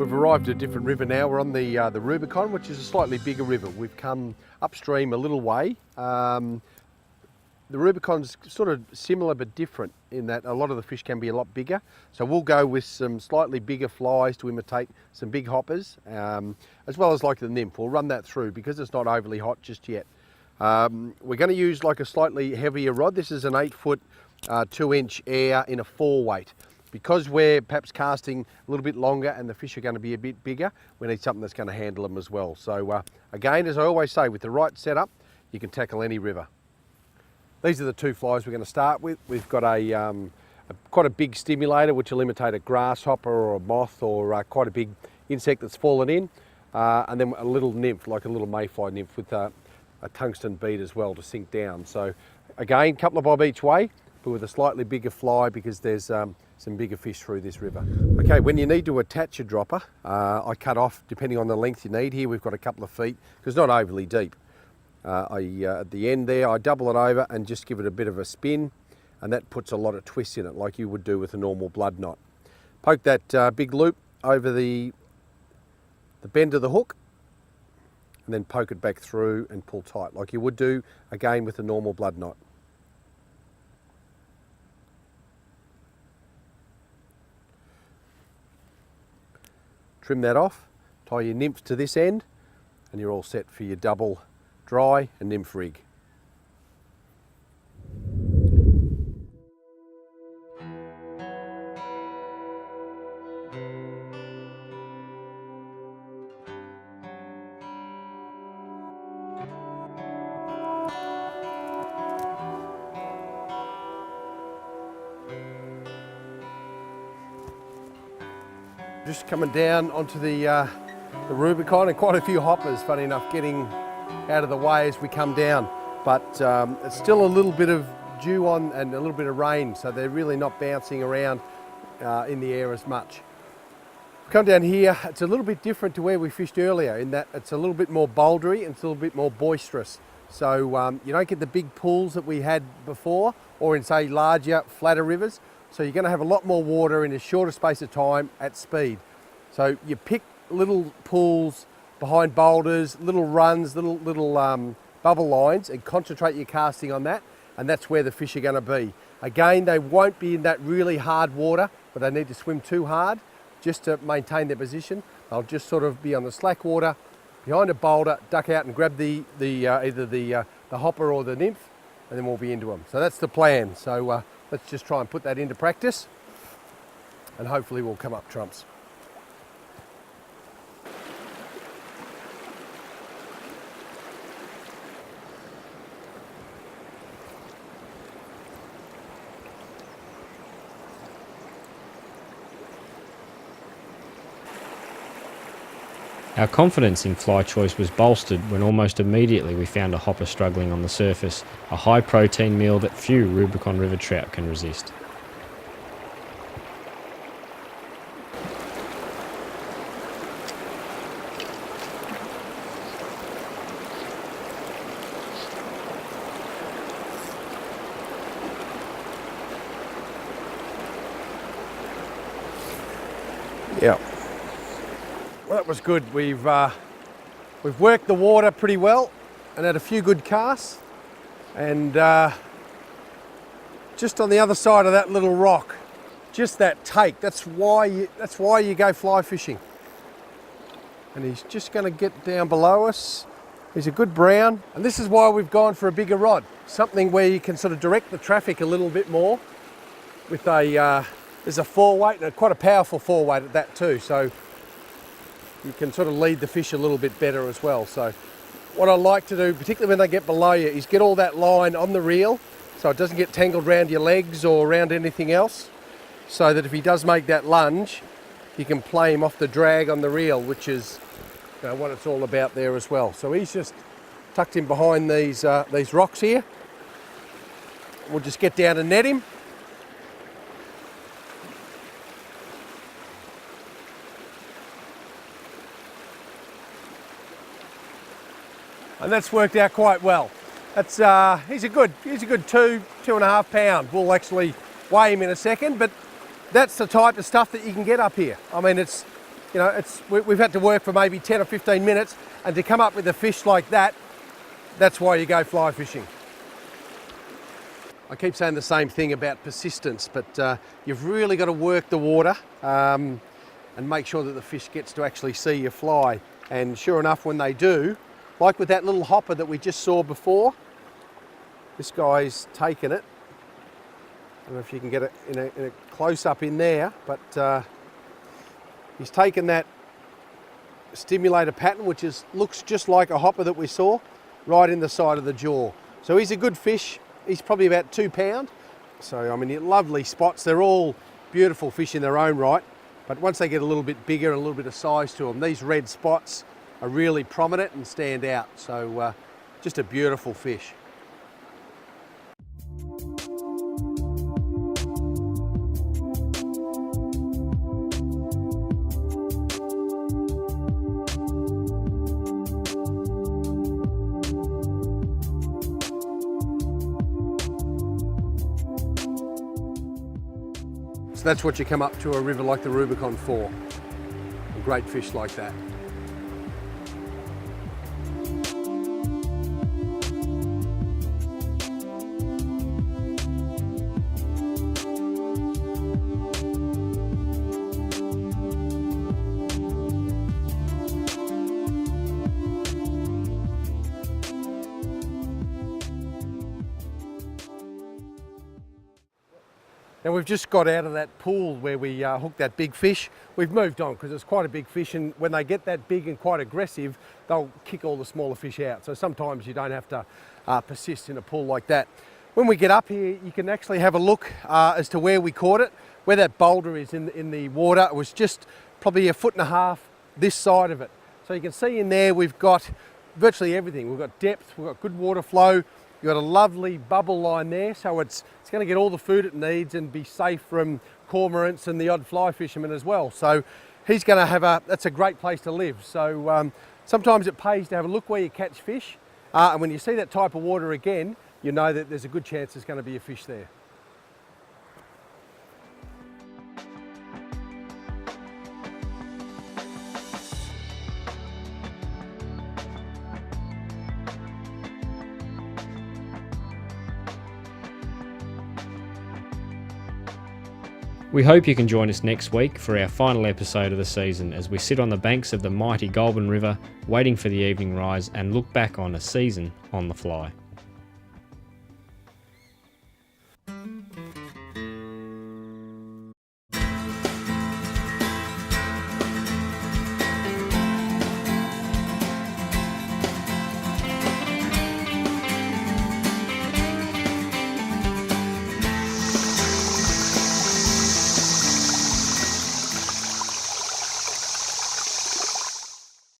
We've arrived at a different river now. We're on the Rubicon, which is a slightly bigger river. We've come upstream a little way. The Rubicon's sort of similar but different in that a lot of the fish can be a lot bigger. So we'll go with some slightly bigger flies to imitate some big hoppers, as well as like the nymph. We'll run that through because it's not overly hot just yet. We're going to use like a slightly heavier rod. This is an 8-foot 2-inch air in a 4-weight. Because we're perhaps casting a little bit longer and the fish are going to be a bit bigger, we need something that's going to handle them as well. So again, as I always say, with the right setup, you can tackle any river. These are the two flies we're going to start with. We've got quite a big stimulator, which will imitate a grasshopper or a moth or quite a big insect that's fallen in. And then a little nymph, like a little mayfly nymph with a tungsten bead as well to sink down. So again, couple of bob each way, but with a slightly bigger fly because there's some bigger fish through this river. Okay, when you need to attach a dropper, I cut off, depending on the length you need. Here we've got a couple of feet, because it's not overly deep. At the end there, I double it over and just give it a bit of a spin, and that puts a lot of twist in it, like you would do with a normal blood knot. Poke that big loop over the bend of the hook, and then poke it back through and pull tight, like you would do, again, with a normal blood knot. Trim that off, tie your nymph to this end, and you're all set for your double dry and nymph rig. Just coming down onto the Rubicon, and quite a few hoppers, funny enough, getting out of the way as we come down. But it's still a little bit of dew on and a little bit of rain, so they're really not bouncing around in the air as much. Come down here, it's a little bit different to where we fished earlier in that it's a little bit more bouldery and it's a little bit more boisterous. So you don't get the big pools that we had before, or in say larger, flatter rivers. So you're going to have a lot more water in a shorter space of time at speed. So you pick little pools behind boulders, little runs, little bubble lines, and concentrate your casting on that, and that's where the fish are going to be. Again, they won't be in that really hard water, but they need to swim too hard just to maintain their position. They'll just sort of be on the slack water, behind a boulder, duck out and grab either the hopper or the nymph, and then we'll be into them. So that's the plan. So let's just try and put that into practice, and hopefully we'll come up trumps. Our confidence in fly choice was bolstered when almost immediately we found a hopper struggling on the surface, a high protein meal that few Rubicon River trout can resist. Yeah. Well, that was good. We've worked the water pretty well and had a few good casts, and just on the other side of that little rock, just that take. That's why you go fly fishing. And he's just going to get down below us. He's a good brown, and this is why we've gone for a bigger rod, something where you can sort of direct the traffic a little bit more. With there's a 4-weight, and quite a powerful 4-weight at that too. So you can sort of lead the fish a little bit better as well. So what I like to do, particularly when they get below you, is get all that line on the reel so it doesn't get tangled around your legs or around anything else, so that if he does make that lunge, you can play him off the drag on the reel, which is what it's all about there as well. So he's just tucked in behind these rocks here. We'll just get down and net him. And that's worked out quite well. That's he's a good 2.5 pound. We'll actually weigh him in a second, but that's the type of stuff that you can get up here. I mean, it's You know, we've had to work for maybe 10 or 15 minutes, and to come up with a fish like that, that's why you go fly fishing. I keep saying the same thing about persistence, but you've really got to work the water and make sure that the fish gets to actually see your fly. And sure enough, when they do, like with that little hopper that we just saw before, this guy's taken it. I don't know if you can get it in a close-up in there, but he's taken that stimulator pattern, which looks just like a hopper that we saw, right in the side of the jaw. So he's a good fish. He's probably about 2 pound. So, I mean, lovely spots. They're all beautiful fish in their own right. But once they get a little bit bigger and a little bit of size to them, these red spots are really prominent and stand out. So just a beautiful fish. So that's what you come up to a river like the Rubicon for, a great fish like that. Now we've just got out of that pool where we hooked that big fish. We've moved on because it's quite a big fish, and when they get that big and quite aggressive, they'll kick all the smaller fish out. So sometimes you don't have to persist in a pool like that. When we get up here, you can actually have a look as to where we caught it. Where that boulder is in the water, it was just probably 1.5 feet this side of it. So you can see in there we've got virtually everything. We've got depth, we've got good water flow. You've got a lovely bubble line there, so it's going to get all the food it needs and be safe from cormorants and the odd fly fisherman as well. So he's going to have that's a great place to live. So sometimes it pays to have a look where you catch fish, and when you see that type of water again, you know that there's a good chance there's going to be a fish there. We hope you can join us next week for our final episode of the season as we sit on the banks of the mighty Goulburn River, waiting for the evening rise and look back on a season on the fly.